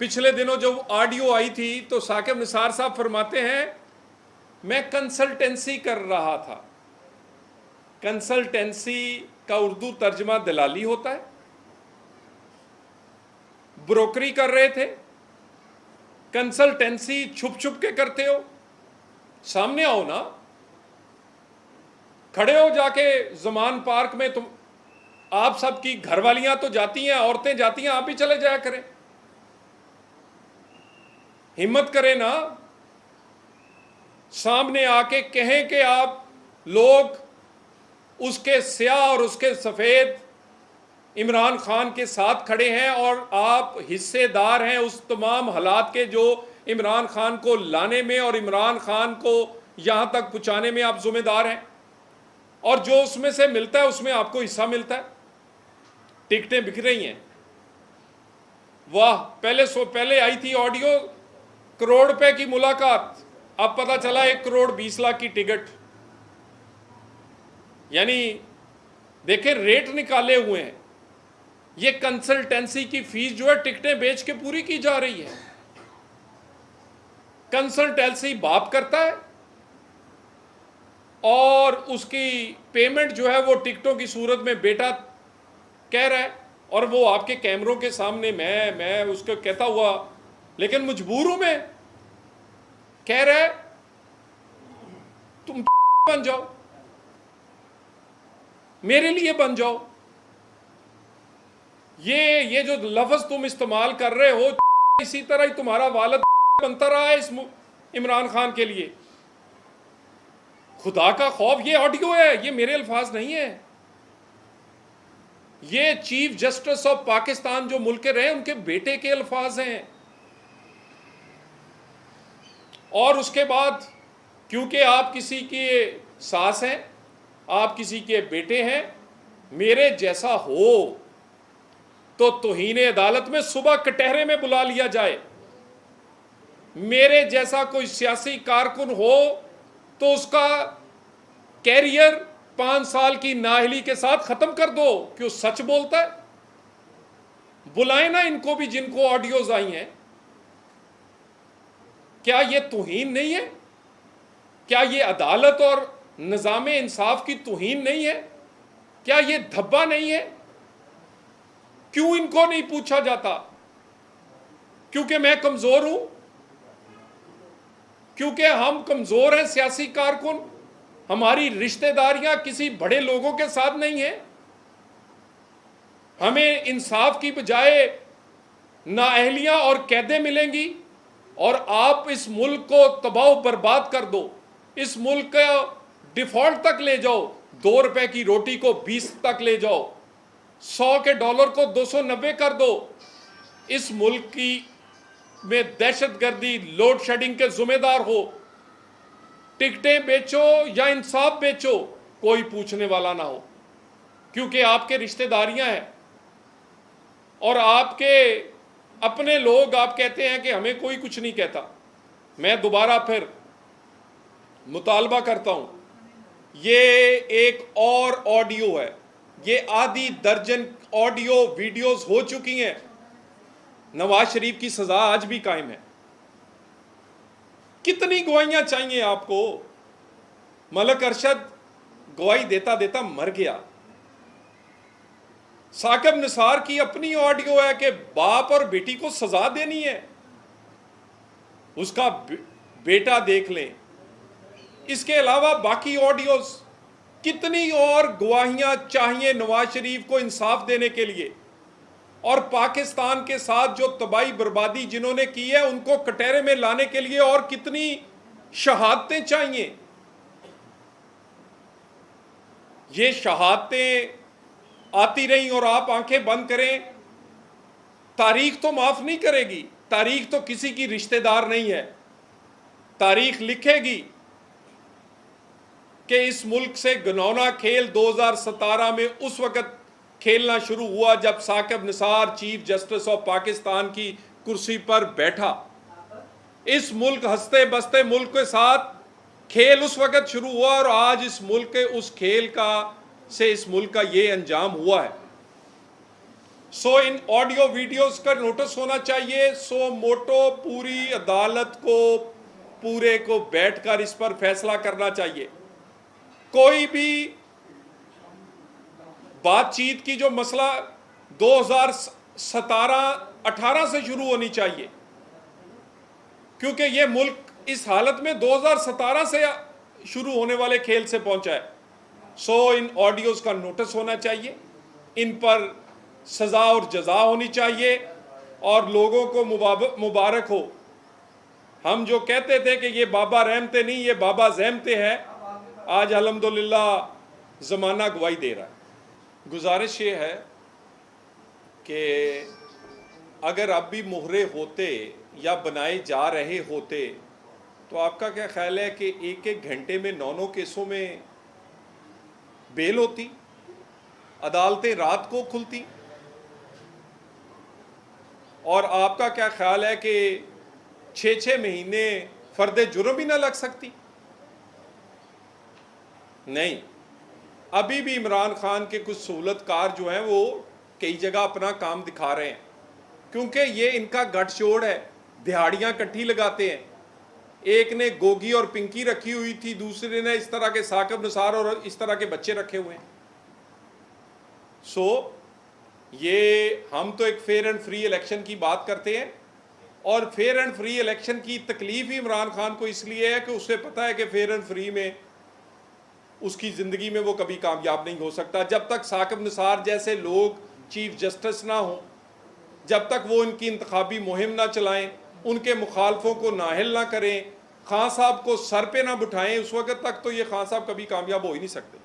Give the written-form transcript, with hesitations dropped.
पिछले दिनों जो ऑडियो आई थी तो साकिब निसार साहब फरमाते हैं मैं कंसल्टेंसी कर रहा था। कंसल्टेंसी का उर्दू तर्जमा दलाली होता है। ब्रोकरी कर रहे थे। कंसल्टेंसी छुप छुप के करते हो, सामने आओ ना, खड़े हो जाके जमान पार्क में। तुम आप सबकी घरवालियां तो जाती हैं, औरतें जाती हैं, आप भी चले जाया करें। हिम्मत करें ना, सामने आके कहें कि आप लोग उसके स्याह और उसके सफेद इमरान खान के साथ खड़े हैं और आप हिस्सेदार हैं उस तमाम हालात के जो इमरान खान को लाने में और इमरान खान को यहां तक पहुंचाने में आप जिम्मेदार हैं, और जो उसमें से मिलता है उसमें आपको हिस्सा मिलता है। टिकटें बिक रही हैं। वाह, पहले आई थी ऑडियो 1 करोड़ रुपए की मुलाकात, अब पता चला 1 करोड़ 20 लाख की टिकट। यानी देखें, रेट निकाले हुए हैं। ये कंसल्टेंसी की फीस जो है टिकटें बेच के पूरी की जा रही है। कंसल्टेंसी बाप करता है और उसकी पेमेंट जो है वो टिकटों की सूरत में बेटा कह रहा है, और वो आपके कैमरों के सामने मैं उसको कहता हुआ, लेकिन मजबूर हूं मैं, कह रहा है तुम बन जाओ, मेरे लिए बन जाओ। ये जो लफ्ज तुम इस्तेमाल कर रहे हो, इसी तरह ही तुम्हारा वालिद बनता रहा है इस इमरान खान के लिए। खुदा का खौफ, ये ऑडियो है, ये मेरे अल्फाज नहीं है। ये चीफ जस्टिस ऑफ पाकिस्तान जो मुल्क के रहे उनके बेटे के अल्फाज हैं। और उसके बाद क्योंकि आप किसी के सास हैं, आप किसी के बेटे हैं, मेरे जैसा हो तो तौहीन अदालत में सुबह कटहरे में बुला लिया जाए। मेरे जैसा कोई सियासी कारकुन हो तो उसका कैरियर 5 साल की नाअहली के साथ खत्म कर दो कि वो सच बोलता है। बुलाए ना इनको भी जिनको ऑडियोज आई हैं। क्या ये तौहीन नहीं है? क्या ये अदालत और निजाम इंसाफ की तौहीन नहीं है? क्या ये धब्बा नहीं है? क्यों इनको नहीं पूछा जाता? क्योंकि मैं कमजोर हूं? क्योंकि हम कमजोर हैं सियासी कारकुन? हमारी रिश्तेदारियां किसी बड़े लोगों के साथ नहीं है? हमें इंसाफ की बजाय नाअहलियां और कैदें मिलेंगी, और आप इस मुल्क को तबाह बर्बाद कर दो। इस मुल्क का डिफॉल्ट तक ले जाओ, 2 रुपए की रोटी को 20 तक ले जाओ, 100 के डॉलर को 290 कर दो। इस मुल्क की में दहशतगर्दी, लोड शेडिंग के जिम्मेदार हो। टिकटें बेचो या इंसाफ बेचो, कोई पूछने वाला ना हो, क्योंकि आपके रिश्तेदारियां हैं और आपके अपने लोग। आप कहते हैं कि हमें कोई कुछ नहीं कहता। मैं दोबारा फिर मुतालबा करता हूं, ये एक और ऑडियो है, ये आधी दर्जन ऑडियो वीडियोस हो चुकी हैं। नवाज शरीफ की सजा आज भी कायम है। कितनी गवाहियां चाहिए आपको? मलक अरशद गवाही देता देता मर गया। साकिब निसार की अपनी ऑडियो है कि बाप और बेटी को सजा देनी है, उसका बेटा देख लें। इसके अलावा बाकी ऑडियोज, कितनी और गवाहियां चाहिए नवाज शरीफ को इंसाफ देने के लिए? और पाकिस्तान के साथ जो तबाही बर्बादी जिन्होंने की है उनको कटहरे में लाने के लिए और कितनी शहादतें चाहिए? ये शहादतें आती रही और आप आंखें बंद करें, तारीख तो माफ नहीं करेगी। तारीख तो किसी की रिश्तेदार नहीं है। तारीख लिखेगी कि इस मुल्क से घिनौना खेल 2017 में उस वक्त खेलना शुरू हुआ जब Saqib Nisar chief justice of Pakistan की कुर्सी पर बैठा। इस मुल्क हंसते बसते मुल्क के साथ खेल उस वक्त शुरू हुआ और आज इस मुल्क के उस खेल का से इस मुल्क का ये अंजाम हुआ है। सो इन ऑडियो वीडियोस का नोटिस होना चाहिए। सो मोटो पूरी अदालत को पूरे को बैठकर इस पर फैसला करना चाहिए। कोई भी बातचीत की जो मसला 2017-18 से शुरू होनी चाहिए, क्योंकि ये मुल्क इस हालत में 2017 से शुरू होने वाले खेल से पहुंचा है। सो इन ऑडियोज का नोटिस होना चाहिए, इन पर सज़ा और जज़ा होनी चाहिए और लोगों को मुबारक हो। हम जो कहते थे कि ये बाबा रहमते नहीं, ये बाबा ज़हमते है, आज अल्हम्दुलिल्लाह ज़माना गवाही दे रहा है। गुजारिश ये है कि अगर अब भी मोहरे होते या बनाए जा रहे होते तो आपका क्या ख्याल है कि एक एक घंटे में 9 केसों में बेल होती, अदालतें रात को खुलती? और आपका क्या ख्याल है कि 6-6 महीने फर्द जुर्म भी ना लग सकती? नहीं, अभी भी इमरान खान के कुछ सहूलतकार जो हैं वो कई जगह अपना काम दिखा रहे हैं, क्योंकि ये इनका गठजोड़ है, दिहाड़ियाँ इकट्ठी लगाते हैं। एक ने गोगी और पिंकी रखी हुई थी, दूसरे ने इस तरह के साकिब निसार और इस तरह के बच्चे रखे हुए हैं। सो ये हम तो एक फेयर एंड फ्री इलेक्शन की बात करते हैं, और फेयर एंड फ्री इलेक्शन की तकलीफ ही इमरान खान को इसलिए है कि उसे पता है कि फेयर एंड फ्री में उसकी ज़िंदगी में वो कभी कामयाब नहीं हो सकता। जब तक साकिब निसार जैसे लोग चीफ जस्टिस ना हों, जब तक वो इनकी इंतखाबी मुहिम ना चलाएं, उनके मुखालफों को नाहिल ना करें, खान साहब को सर पे ना बिठाएं, उस वक्त तक तो ये खान साहब कभी कामयाब हो ही नहीं सकते।